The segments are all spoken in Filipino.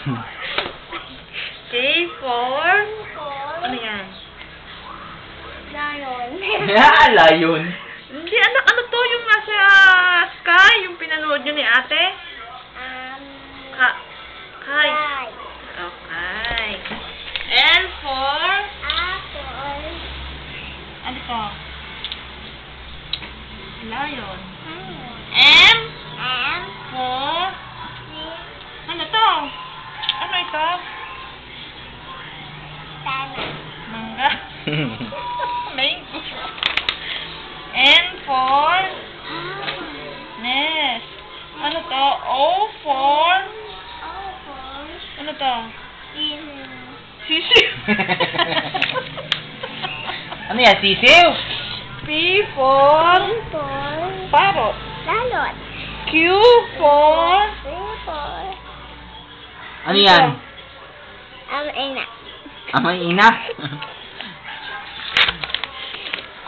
K for... Ano yan? Lion. Layon. Hindi, ano to yung nasa sky? Yung pinanood nyo ni ate? Kai. Guy. Okay. L for... Apple. Ano to? Lion. M for... Ano to? Ano ito? Sana. Mangga. Mango. N for... Nest. Ano to? O for... Ano to? Sisiw. Ano yan? Sisiw? P for... Parrot. Lalot. Q for... Ano yan? Ina. Amay ina?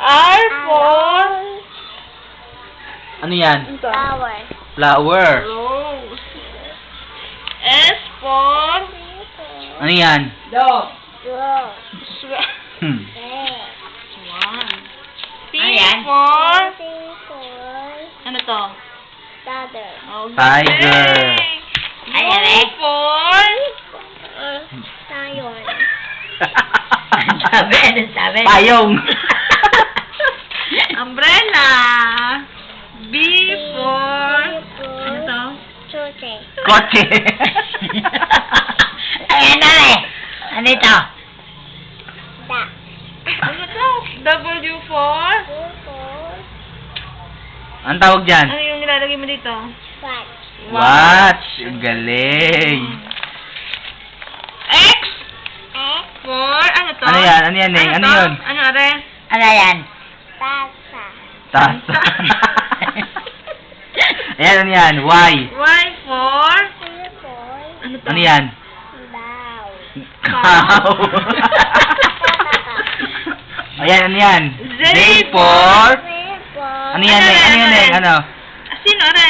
R for... Ano yan? Flower. Flower. Rose. S for... Ano yan? Dog. Hmm. Swan. T Ayan. for... Ano to? Father. Oh, Tiger. U for... Lion. Sabi. Payong. Umbrella. B for... Ano to? Chote. Kotse. Ayan na eh. Ano ito? Da. Ano to? W for... Ang tawag dyan? Ano yung nilalagay mo dito? What? Watch. Ang galing. X for... Ano to? Ano yan? Ano yan, Neng? Ano to? yun? Ano, are? Ano yan? Tasa. Tasa. Ayan, ano yan? Y. Y for... Ano to? Ano yan? Bow. Cow. Ayan, ano yan? Z for... Ano yan, Neng? Ano yan, Neng? Ano? Sino, are?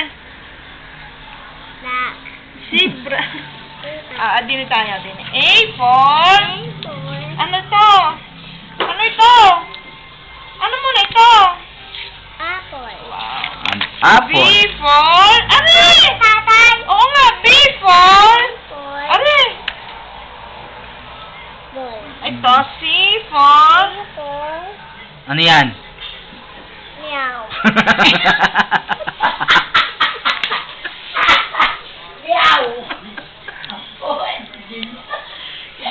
Duck. Zebra. Dini tayo, dini. A for... Ano to? Ano ito? Ano muna ito? Apple. Wow. An B apple. for... Aray! Tatay. Oo nga, B for... Boy. Aray! Boy. Ito, C for... Ano yan? Meow.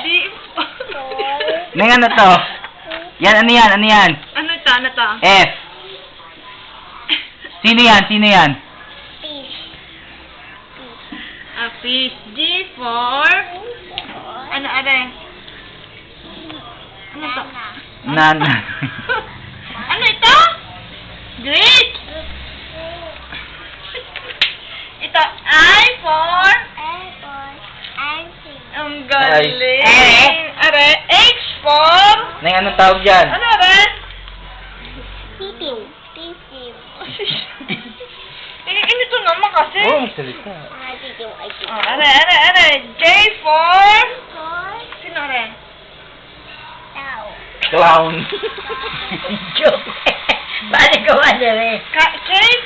D for... Neng, ano to? Yan, ano yan? Ano yan? Ano ito? Ano to? F. Sino yan? Sino yan? Fish. Fish. G for... Ano, are? Ano to? Nana. Ano ito? Great! Ito, I for... Ang galing! Are, H for... Neng, anong tawag dyan? Ano, are? Titim. Titim. Inito naman kasi. Oo, magsalita. Titim. Are. J for... Sino, are? Tao. Clown. Joke. Balik ko ba dyan eh? K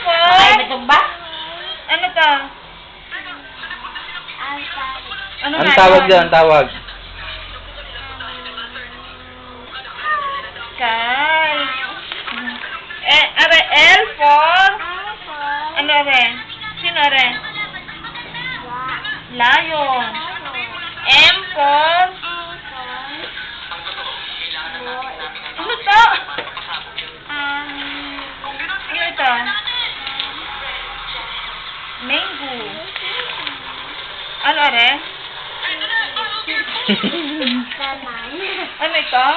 for... Ay, natumba? Ano to? Ano Anong nga tawag yun? dyan? Anong tawag? Kay. Are, L for... Ano, are? Sino, are? Lion. M for... Ano to? Ano ito? Mango. Ano, are? Naman. Ano ito?